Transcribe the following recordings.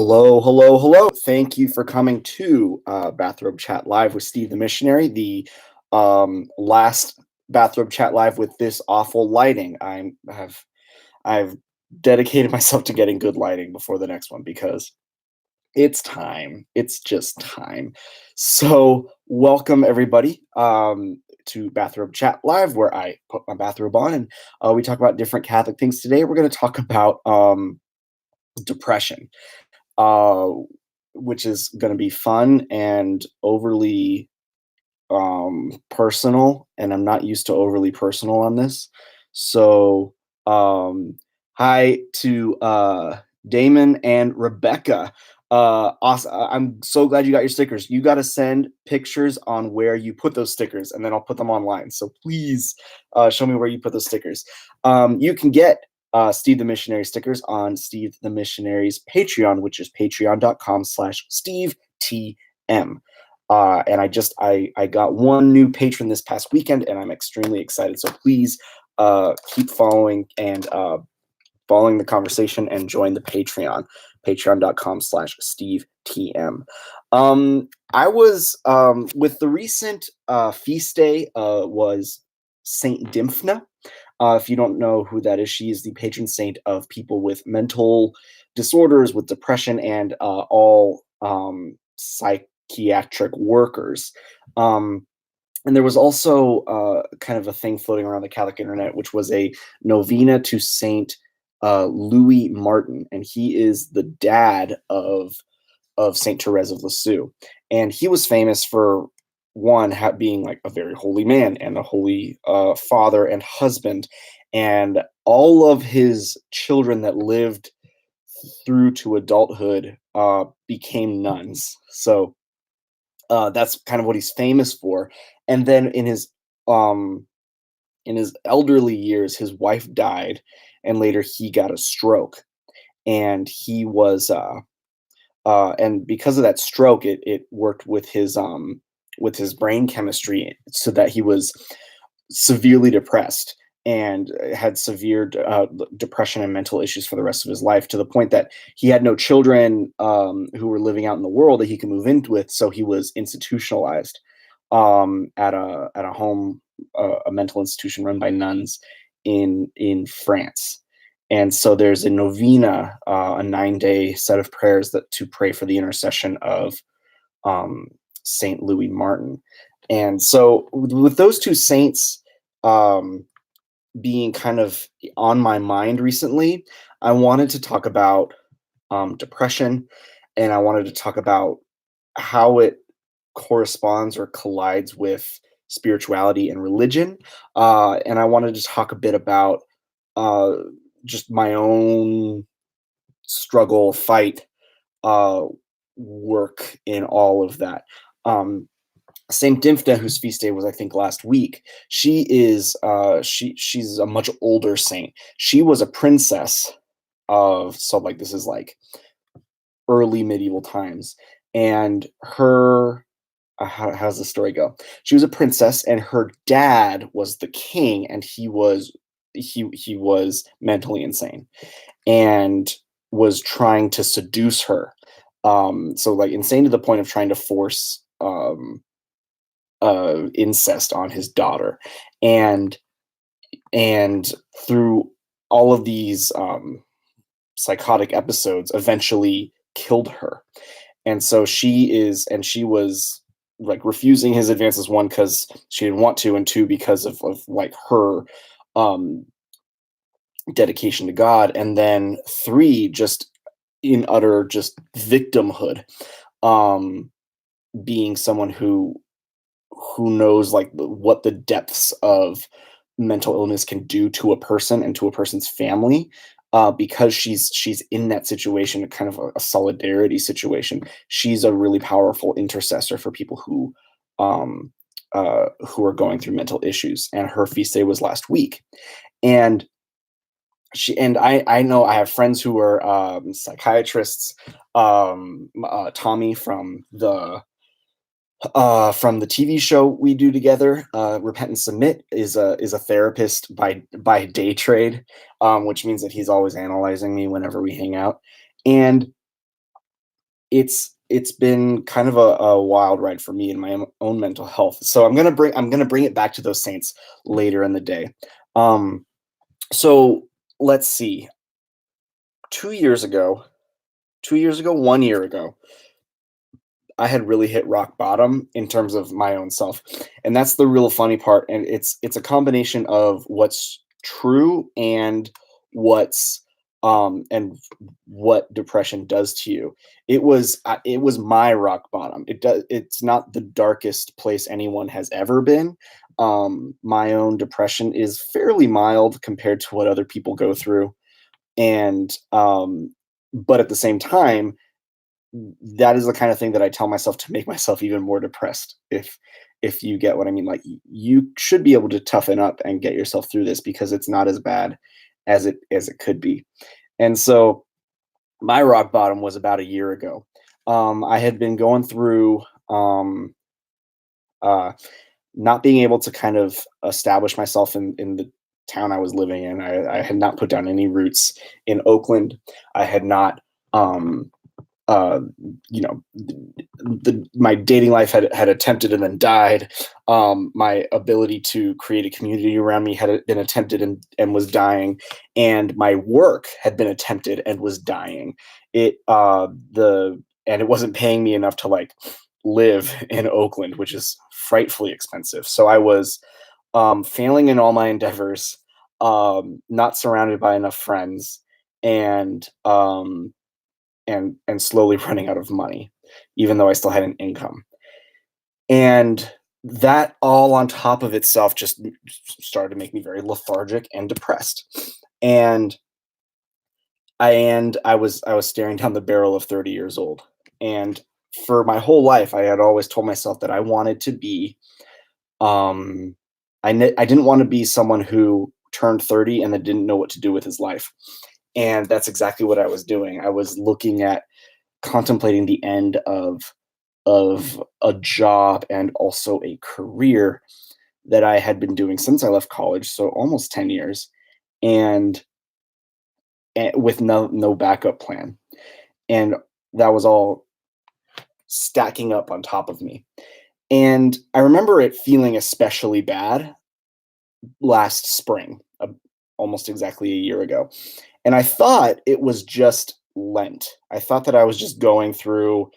Hello, hello, hello. Thank you for coming to Bathrobe Chat Live with Steve the Missionary, the last Bathrobe Chat Live with this awful lighting. I've dedicated myself to getting good lighting before the next one because it's time. It's just time. So, welcome everybody to Bathrobe Chat Live, where I put my bathrobe on and we talk about different Catholic things. Today, we're going to talk about depression, uh, which is going to be fun and overly personal. And I'm not used to overly personal on this. So, hi to Damon and Rebecca. Awesome. I'm so glad you got your stickers. You got to send pictures on where you put those stickers, and then I'll put them online. So please show me where you put those stickers. You can get Steve the Missionary stickers on Steve the Missionary's Patreon, which is patreon.com/SteveTM. And I got one new patron this past weekend, and I'm extremely excited. So please keep following and following the conversation and join the Patreon, patreon.com/SteveTM. I was with the recent feast day was Saint Dymphna. If you don't know who that is, she is the patron saint of people with mental disorders, with depression, and all psychiatric workers. And there was also kind of a thing floating around the Catholic internet, which was a novena to Saint Louis Martin, and he is the dad of Saint Therese of Lisieux, and he was famous for one being like a very holy man and a holy father and husband, and all of his children that lived through to adulthood became nuns. So that's kind of what he's famous for. And then in his elderly years, his wife died, and later he got a stroke, and he was and because of that stroke, it worked with his brain chemistry, so that he was severely depressed and had severe depression and mental issues for the rest of his life, to the point that he had no children who were living out in the world that he could move in with. So he was institutionalized at a home, a mental institution run by nuns in France. And so there's a novena, a 9-day set of prayers to pray for the intercession of Saint Louis Martin. And so with those two saints being kind of on my mind recently, I wanted to talk about depression, and I wanted to talk about how it corresponds or collides with spirituality and religion. And I wanted to talk a bit about just my own struggle, fight, work in all of that. Saint Dymphna, whose feast day was, I think, last week, she is she's a much older saint. She was a princess so like this is like early medieval times, and her how's the story go? She was a princess, and her dad was the king, and he was mentally insane and was trying to seduce her. So like insane to the point of trying to force incest on his daughter, and through all of these psychotic episodes, eventually killed her. And so she was like refusing his advances, one, because she didn't want to, and two, because of like her dedication to God, and then three, just in utter just victimhood, being someone who knows like what the depths of mental illness can do to a person and to a person's family, because she's in that situation, a kind of a solidarity situation. She's a really powerful intercessor for people who are going through mental issues, and her feast day was last week. And I know I have friends who are psychiatrists. Tommy from the TV show we do together, Repent and Submit, is a therapist by day trade, which means that he's always analyzing me whenever we hang out. And it's been kind of a wild ride for me in my own mental health. So I'm gonna bring it back to those saints later in the day. Um, so let's see. 2 years ago, 2 years ago, 1 year ago, I had really hit rock bottom in terms of my own self. And that's the real funny part. And it's a combination of what's true and what's and what depression does to you. It was my rock bottom. It's not the darkest place anyone has ever been. My own depression is fairly mild compared to what other people go through. And but at the same time, that is the kind of thing that I tell myself to make myself even more depressed, if you get what I mean. Like, you should be able to toughen up and get yourself through this because it's not as bad as it could be. And so my rock bottom was about a year ago. I had been going through uh, not being able to kind of establish myself in the town I was living in. I had not put down any roots in Oakland. I had not uh, you know, my dating life had attempted and then died. My ability to create a community around me had been attempted and was dying, and my work had been attempted and was dying. The and it wasn't paying me enough to like live in Oakland, which is frightfully expensive. So I was failing in all my endeavors, not surrounded by enough friends, and and slowly running out of money, even though I still had an income. And that all on top of itself just started to make me very lethargic and depressed. And I was staring down the barrel of 30 years old. And for my whole life, I had always told myself that I wanted to be um I didn't want to be someone who turned 30 and then didn't know what to do with his life. And that's exactly what I was doing. I was looking at contemplating the end of a job and also a career that I had been doing since I left college, so almost 10 years, and, with no backup plan. And that was all stacking up on top of me. And I remember it feeling especially bad last spring, almost exactly a year ago. And I thought it was just Lent. I thought that I was just going through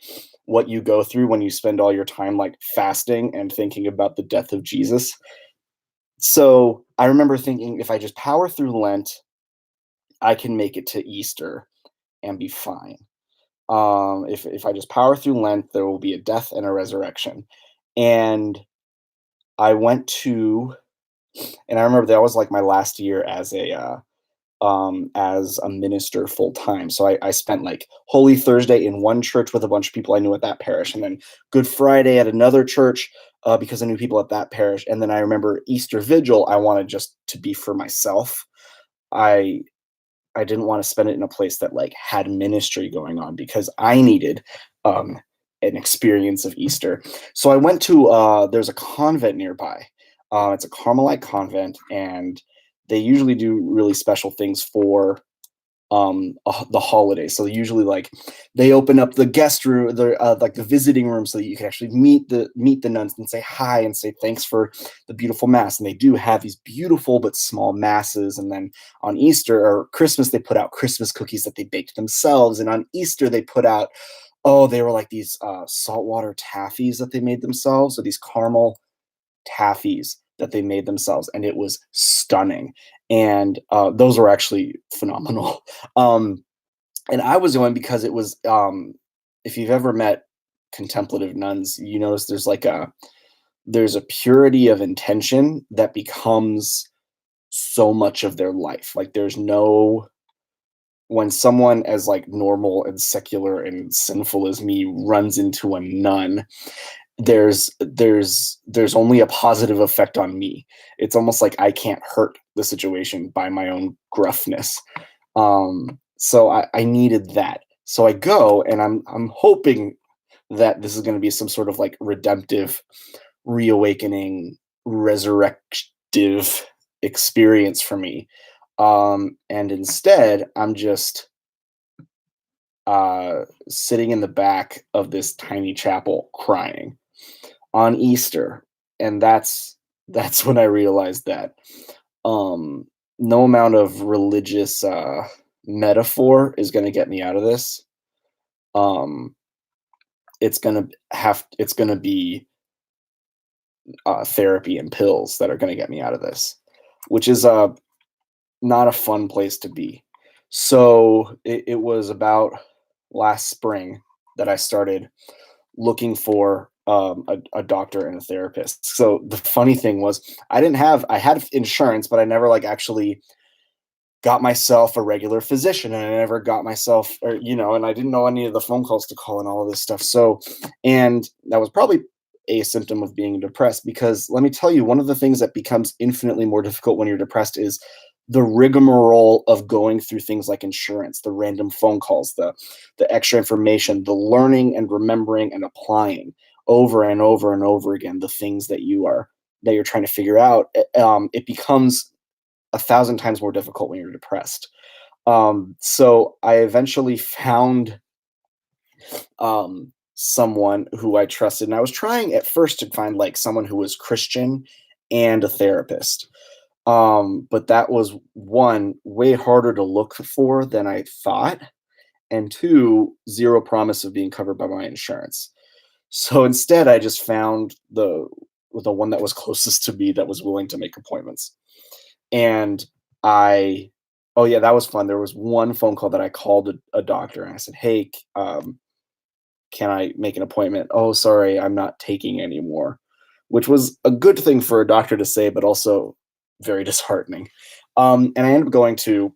what you go through when you spend all your time like fasting and thinking about the death of Jesus. So I remember thinking, if I just power through Lent, I can make it to Easter and be fine. If I just power through Lent, there will be a death and a resurrection. And I went to, and I remember that was like my last year as a minister full time. So I spent like Holy Thursday in one church with a bunch of people I knew at that parish, and then Good Friday at another church, because I knew people at that parish. And then I remember Easter Vigil, I wanted just to be for myself. I I didn't want to spend it in a place that like had ministry going on because I needed um, an experience of Easter. So I went to there's a convent nearby. It's a Carmelite convent, and they usually do really special things for the holidays. So usually like they open up the guest room, like the visiting room, so that you can actually meet the nuns and say hi and say thanks for the beautiful mass. And they do have these beautiful but small masses. And then on Easter or Christmas, they put out Christmas cookies that they baked themselves. And on Easter, they put out, oh, they were like these saltwater taffies that they made themselves, or these caramel taffies that they made themselves, and it was stunning. And those were actually phenomenal. Um, and I was going because it was, if you've ever met contemplative nuns, you notice there's a purity of intention that becomes so much of their life. Like there's no when someone as like normal and secular and sinful as me runs into a nun, there's only a positive effect on me. It's almost like I can't hurt the situation by my own gruffness. So I needed that. So I go, and I'm hoping that this is going to be some sort of like redemptive, reawakening, resurrective experience for me. And instead, I'm just sitting in the back of this tiny chapel crying on Easter, and that's when I realized that um, no amount of religious metaphor is going to get me out of this. Um, it's gonna be therapy and pills that are going to get me out of this, which is not a fun place to be. So it was about last spring that I started looking for a doctor and a therapist. So the funny thing was, I had insurance, but I never like actually got myself a regular physician, and I never got myself, or and I didn't know any of the phone calls to call and all of this stuff. So, and that was probably a symptom of being depressed, because let me tell you, one of the things that becomes infinitely more difficult when you're depressed is the rigmarole of going through things like insurance, the random phone calls, the extra information, the learning and remembering and applying over and over and over again the things that you're trying to figure out. It becomes a thousand times more difficult when you're depressed. So I eventually found someone who I trusted, and I was trying at first to find like someone who was Christian and a therapist. But that was one, way harder to look for than I thought, and two, zero promise of being covered by my insurance. So instead, I just found the one that was closest to me that was willing to make appointments. And I oh, yeah, that was fun. There was one phone call that I called a doctor, and I said, "Hey, can I make an appointment?" "Oh, sorry, I'm not taking anymore," which was a good thing for a doctor to say, but also very disheartening. And I ended up going to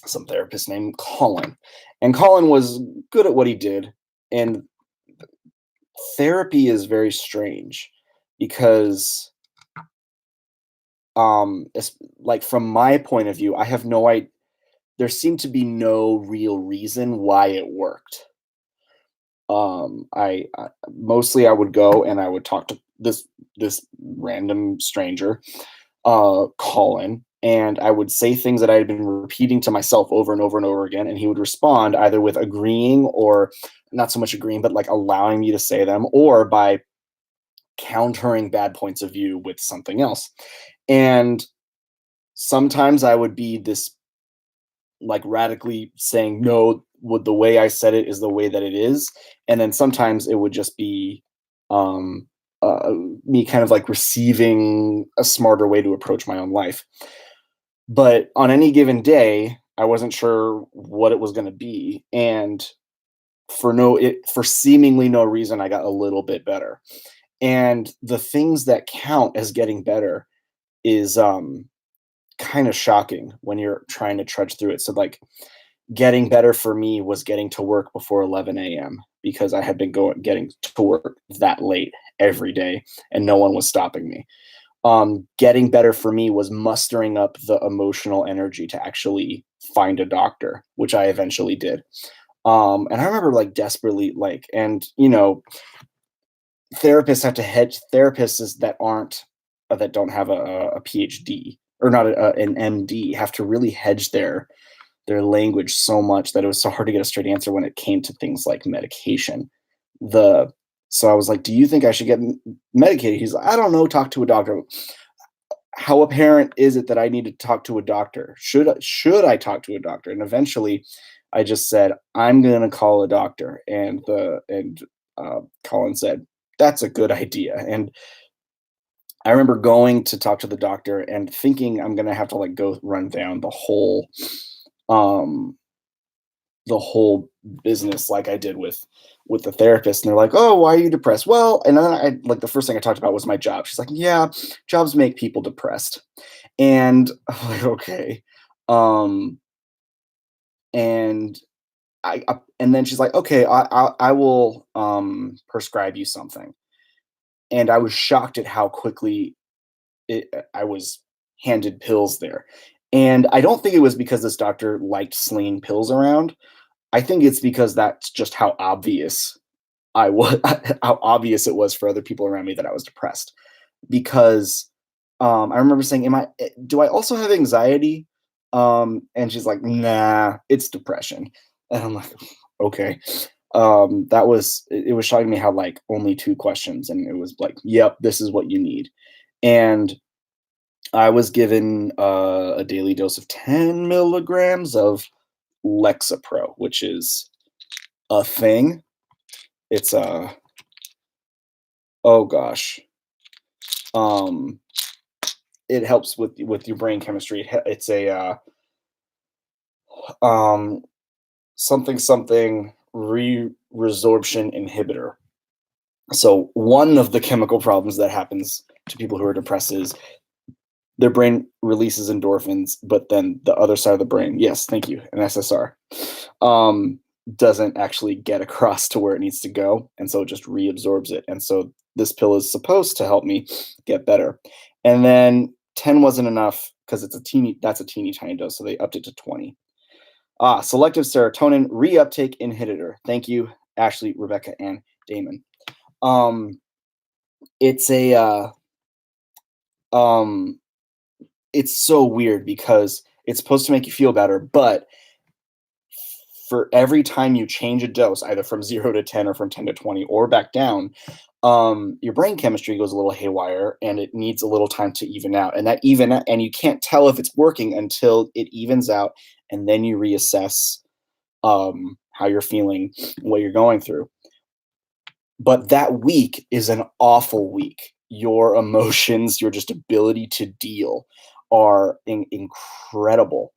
some therapist named Colin, and Colin was good at what he did. And therapy is very strange because like from my point of view, I have no idea. There seemed to be no real reason why it worked. I mostly I would go and I would talk to this random stranger, Colin, and I would say things that I had been repeating to myself over and over and over again, and he would respond either with agreeing, or not so much agreeing, but like allowing me to say them, or by countering bad points of view with something else. And sometimes I would be this, like, radically saying, "No, what the way I said it is the way that it is." And then sometimes it would just be, um, me kind of, like, receiving a smarter way to approach my own life. But on any given day, I wasn't sure what it was gonna be, and for seemingly no reason, I got a little bit better. And the things that count as getting better is, kinda shocking when you're trying to trudge through it. So, like, getting better for me was getting to work before 11 a.m. because I had been getting to work that late every day, and no one was stopping me. Getting better for me was mustering up the emotional energy to actually find a doctor, which I eventually did. And I remember like desperately like, and therapists have to hedge therapists that aren't that don't have a PhD, or not an MD, have to really hedge their language so much that it was so hard to get a straight answer when it came to things like medication. The So I was like, "Do you think I should get medicated?" He's like, "I don't know. Talk to a doctor." How apparent is it that I need to talk to a doctor? Should I talk to a doctor? And eventually, I just said, "I'm gonna call a doctor." And Colin said, "That's a good idea." And I remember going to talk to the doctor and thinking I'm gonna have to like go run down um the whole business like I did with the therapist. And they're like, "Oh, why are you depressed?" "Well," and then I like the first thing I talked about was my job. She's like, "Yeah, jobs make people depressed." And I'm like, "Okay." Um, and and then she's like, "Okay, I will prescribe you something." And I was shocked at how quickly I was handed pills there. And I don't think it was because this doctor liked slinging pills around. I think it's because that's just how obvious I was, how obvious it was for other people around me that I was depressed. Because I remember saying, Do I also have anxiety?" And she's like, "Nah, it's depression." And I'm like, okay. That was it was showing me how like only 2 questions and it was like, yep, this is what you need. And I was given a daily dose of 10 milligrams of Lexapro, which is a thing. It's a oh gosh. Um, it helps with your brain chemistry. It's a um something something resorption inhibitor. So one of the chemical problems that happens to people who are depressed is their brain releases endorphins, but then the other side of the brain, yes, thank you, an SSR, um, doesn't actually get across to where it needs to go, and so it just reabsorbs it. And so this pill is supposed to help me get better. And then 10 wasn't enough because that's a teeny tiny dose, so they upped it to 20. Selective serotonin reuptake inhibitor. Thank you, Ashley, Rebecca, and Damon. Um, it's a um it's so weird because it's supposed to make you feel better, but for every time you change a dose, either from 0 to 10 or from 10 to 20 or back down, your brain chemistry goes a little haywire and it needs a little time to even out. And you can't tell if it's working until it evens out, and then you reassess how you're feeling, what you're going through. But that week is an awful week. Your emotions, your just ability to deal are incredible,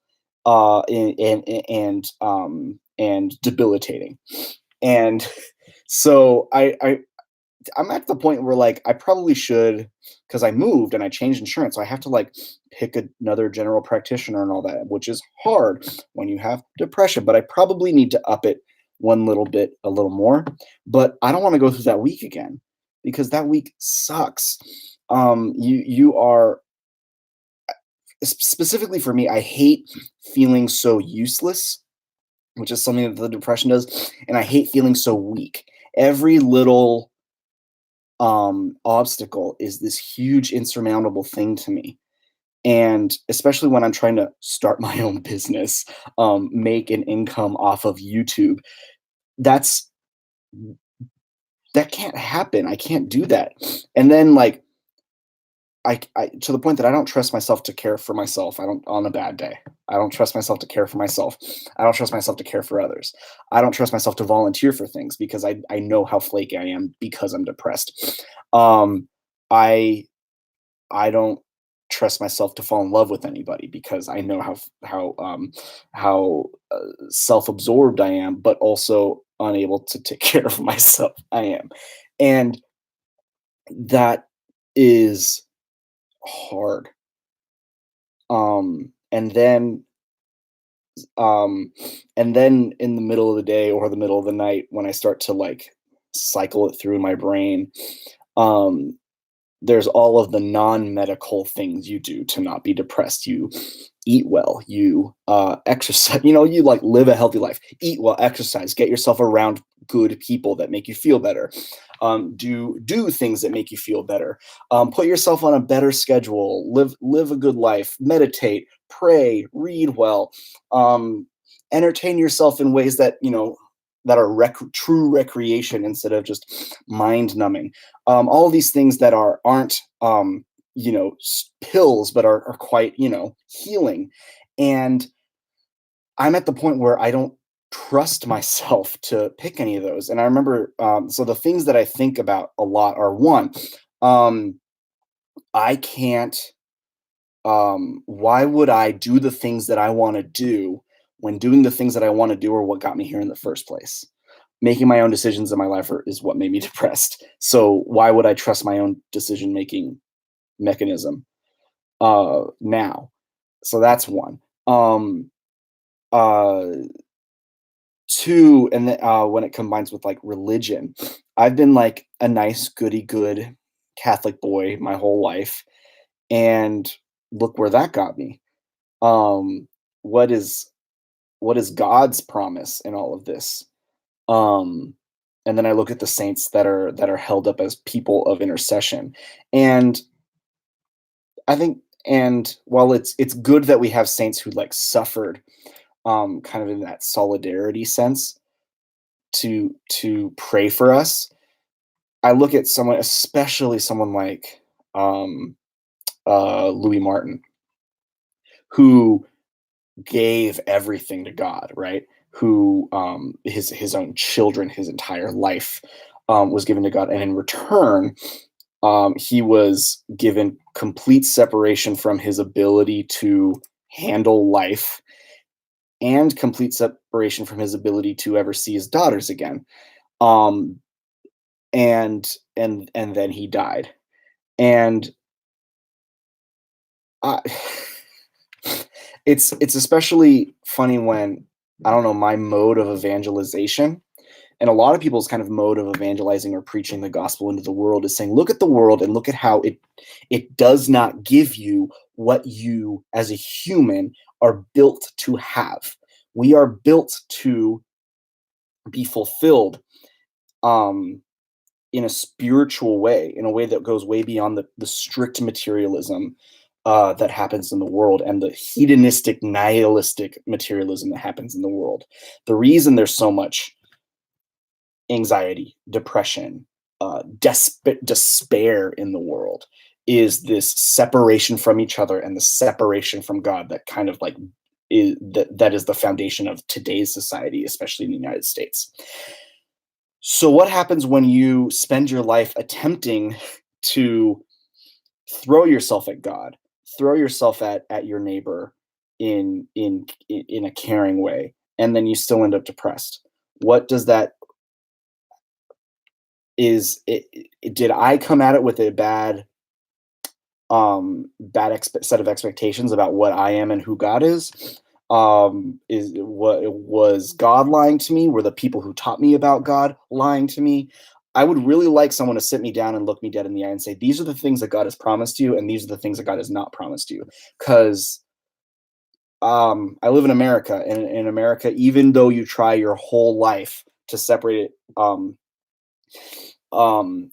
and debilitating. And so I'm at the point where like I probably should, because I moved and I changed insurance, so I have to like pick another general practitioner and all that, which is hard when you have depression. But I probably need to up it one little bit, a little more. But I don't want to go through that week again because that week sucks. You are specifically for me. I hate feeling so useless, which is something that the depression does, and I hate feeling so weak. Every little obstacle is this huge insurmountable thing to me, and especially when I'm trying to start my own business, make an income off of YouTube. That's that can't happen. I can't do that. And then like I to the point that I don't trust myself to care for myself. I don't on a bad day. I don't trust myself to care for myself. I don't trust myself to care for others. I don't trust myself to volunteer for things because I know how flaky I am because I'm depressed. Um, I I don't trust myself to fall in love with anybody because I know how self-absorbed I am, but also unable to take care of myself I am. And that is hard. And then um and then in the middle of the day or the middle of the night when I start to like cycle it through my brain, um there's all of the non-medical things you do to not be depressed. You eat well, you exercise, you like live a healthy life, eat well, exercise, get yourself around good people that make you feel better, do things that make you feel better, put yourself on a better schedule, live a good life, meditate, pray, read well, um, entertain yourself in ways that that are true recreation instead of just mind numbing. All of these things that aren't pills, but are quite healing. And I'm at the point where I don't trust myself to pick any of those. And I remember, so the things that I think about a lot are one, um, I can't. Why would I do the things that I want to do when doing the things that I want to do are what got me here in the first place? Making my own decisions in my life is what made me depressed. So why would I trust my own decision making mechanism now? So that's one. Uh, two, and then when it combines with like religion, I've been like a nice, goody good Catholic boy my whole life, and look where that got me. Um, what is God's promise in all of this? Um, and then I look at the saints that are held up as people of intercession, and I think, and while it's good that we have saints who like suffered, kind of in that solidarity sense to pray for us. I look at someone, especially someone like um, Louis Martin, who gave everything to God, right? Who his own children, his entire life was given to God, and in return, he was given complete separation from his ability to handle life and complete separation from his ability to ever see his daughters again. Um, and then he died. And I, it's especially funny when I don't know my mode of evangelization and a lot of people's kind of mode of evangelizing or preaching the gospel into the world is saying, look at the world and look at how it does not give you what you as a human are built to have. We are built to be fulfilled um, in a spiritual way, in a way that goes way beyond the strict materialism that happens in the world and the hedonistic, nihilistic materialism that happens in the world. The reason there's so much anxiety, depression, despair in the world is this separation from each other and the separation from God that kind of like that is the foundation of today's society, especially in the United States. So, what happens when you spend your life attempting to throw yourself at God, throw yourself at your neighbor in a caring way, and then you still end up depressed? What does that is it did I come at it with a set of expectations about what I am and who God is what was God lying to me? Were the people who taught me about God lying to me? I would really like someone to sit me down and look me dead in the eye and say, these are the things that God has promised you, and these are the things that God has not promised you. Because I live in America, and in America, even though you try your whole life to separate it, um,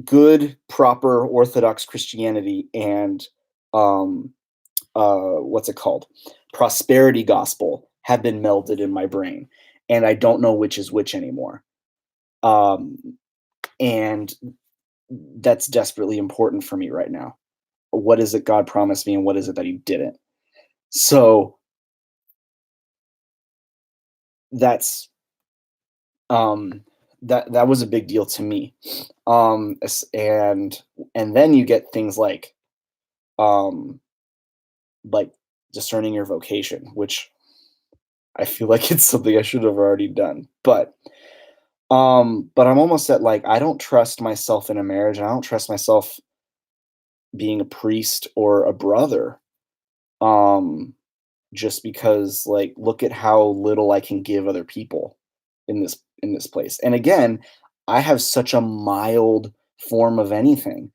good, proper, Orthodox Christianity and um, what's it called? Prosperity gospel have been melded in my brain, and I don't know which is which anymore. Um, and that's desperately important for me right now. What is it God promised me, and what is it that He didn't? So that's um, that was a big deal to me. And then you get things um, like discerning your vocation, which I feel like it's something I should have already done. But I'm almost at like I don't trust myself in a marriage, and I don't trust myself being a priest or a brother. Um just because like look at how little I can give other people in this place. And again, I have such a mild form of anything.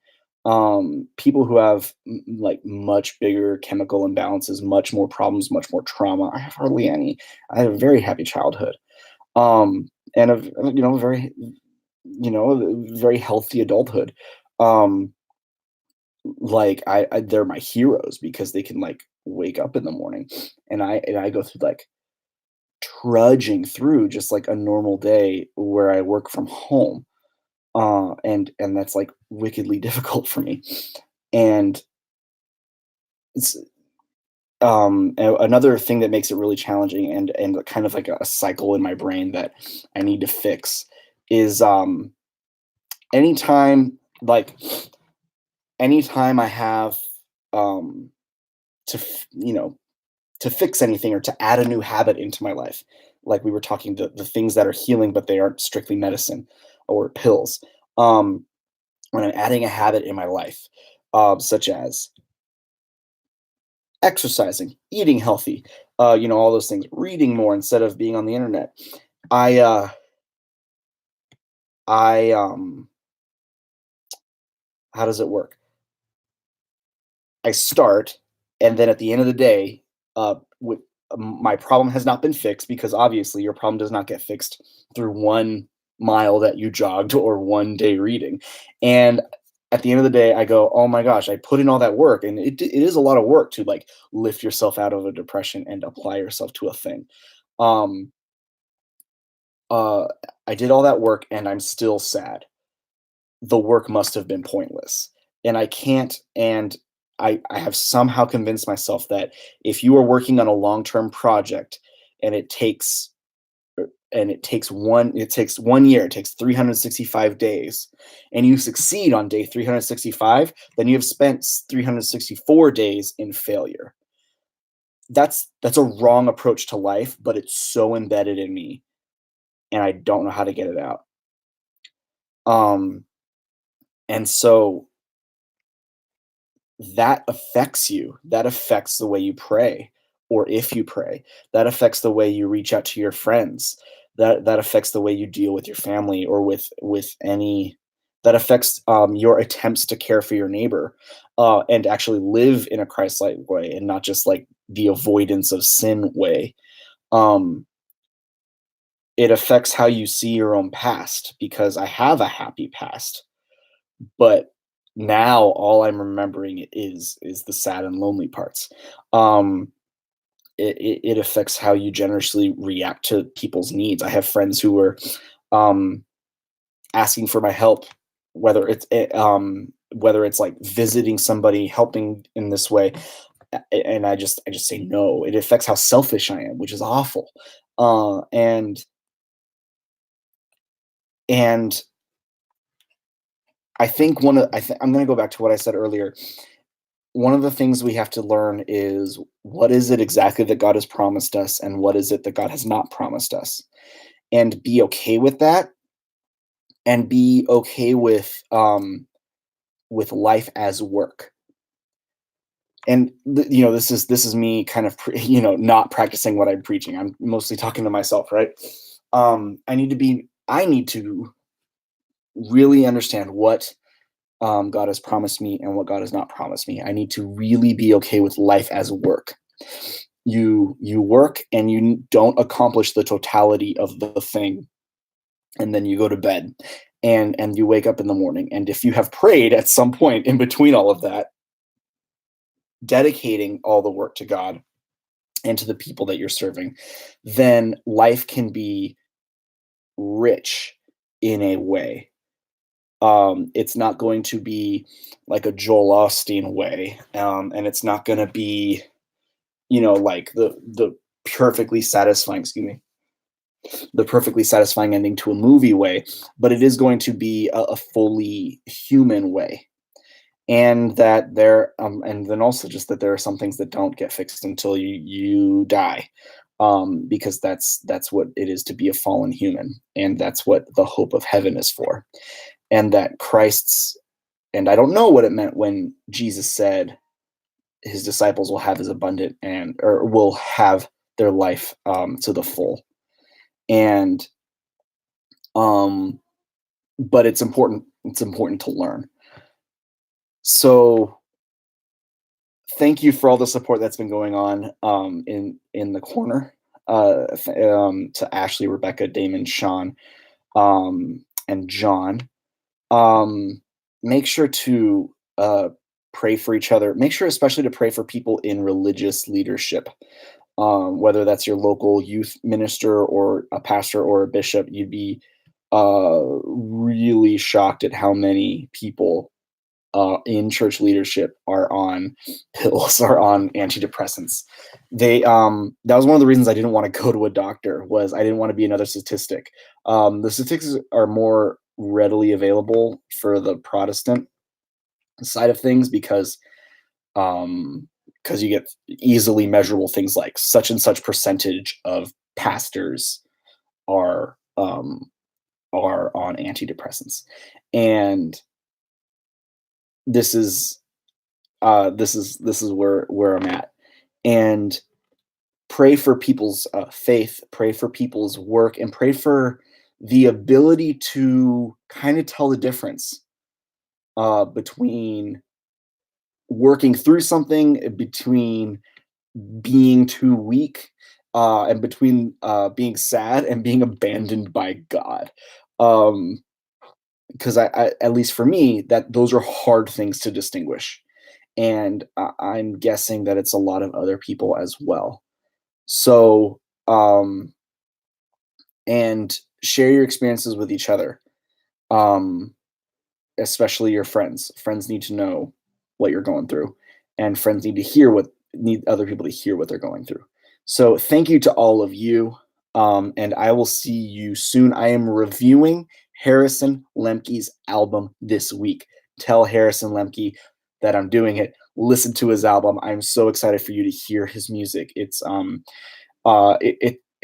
People who have like much bigger chemical imbalances, much more problems, much more trauma. I have hardly any. I had a very happy childhood. And a very very healthy adulthood. Um, like they're my heroes because they can like wake up in the morning and I go through like trudging through just like a normal day where I work from home. And that's like wickedly difficult for me. And it's another thing that makes it really challenging and kind of like a cycle in my brain that I need to fix is anytime like anytime I have um to to fix anything or to add a new habit into my life, like we were talking the things that are healing but they aren't strictly medicine or pills. um when I'm adding a habit in my life, such as exercising, eating healthy, all those things, reading more instead of being on the internet, i uh I how does it work? I start, and then at the end of the day, my problem has not been fixed because obviously your problem does not get fixed through 1 mile that you jogged or 1 day reading. And at the end of the day, I go, "Oh my gosh, I put in all that work," and it is a lot of work to, like, lift yourself out of a depression and apply yourself to a thing. Um, uh, I did all that work and I'm still sad. The work must have been pointless. And I can't and I have somehow convinced myself that if you are working on a long-term project and it takes 1 year, it takes 365 days, and you succeed on day 365, then you have spent 364 days in failure. That's a wrong approach to life, but it's so embedded in me, and I don't know how to get it out. Um, and so that affects you. That affects the way you pray, or if you pray. That affects the way you reach out to your friends. That affects the way you deal with your family or with any that affects your attempts to care for your neighbor and actually live in a Christ-like way and not just like the avoidance of sin way. Um, it affects how you see your own past because I have a happy past, but now all I'm remembering is the sad and lonely parts. Um, it affects how you generously react to people's needs. I have friends who were um, asking for my help, whether it's like visiting somebody, helping in this way, and I just say no. It affects how selfish I am, which is awful. Uh, and and I think I'm going to go back to what I said earlier. One of the things we have to learn is what is it exactly that God has promised us and what is it that God has not promised us, and be okay with that, and be okay with life as work. And this is me kind of not practicing what I'm preaching. I'm mostly talking to myself, right? I need to really understand what God has promised me and what God has not promised me. I need to really be okay with life as work. You work and you don't accomplish the totality of the thing, and then you go to bed, and you wake up in the morning. And if you have prayed at some point in between all of that, dedicating all the work to God and to the people that you're serving, then life can be rich in a way. It's not going to be like a Joel Osteen way, and it's not going to be, like the perfectly satisfying, excuse me, the perfectly satisfying ending to a movie way, but it is going to be a fully human way. And then also just that there are some things that don't get fixed until you die, because that's what it is to be a fallen human, and that's what the hope of heaven is for. And that Christ's and I don't know what it meant when Jesus said his disciples will have his abundant and or will have their life to the full. And um, but it's important to learn. So thank you for all the support that's been going on in the corner. To Ashley, Rebecca, Damon, Sean, and John. Um, make sure to pray for each other. Make sure, especially, to pray for people in religious leadership. Whether that's your local youth minister or a pastor or a bishop, you'd be really shocked at how many people in church leadership are on pills, are on antidepressants. That was one of the reasons I didn't want to go to a doctor, was I didn't want to be another statistic. The statistics are more readily available for the Protestant side of things because you get easily measurable things like such and such percentage of pastors are are on antidepressants, and this is this is where I'm at. And pray for people's faith, pray for people's work, and pray for the ability to kind of tell the difference between working through something, between being too weak, and between being sad and being abandoned by God. Um, because I at least for me, that those are hard things to distinguish, and I'm guessing that it's a lot of other people as well. So, and share your experiences with each other, um, especially your friends. Friends need to know what you're going through, and friends need other people to hear what they're going through. So, thank you to all of you, and I will see you soon. I am reviewing Harrison Lemke's album this week. Tell Harrison Lemke that I'm doing it. Listen to his album. I'm so excited for you to hear his music. It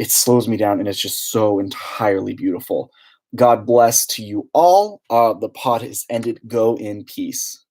slows me down, and it's just so entirely beautiful. God bless to you all. The pod is ended. Go in peace.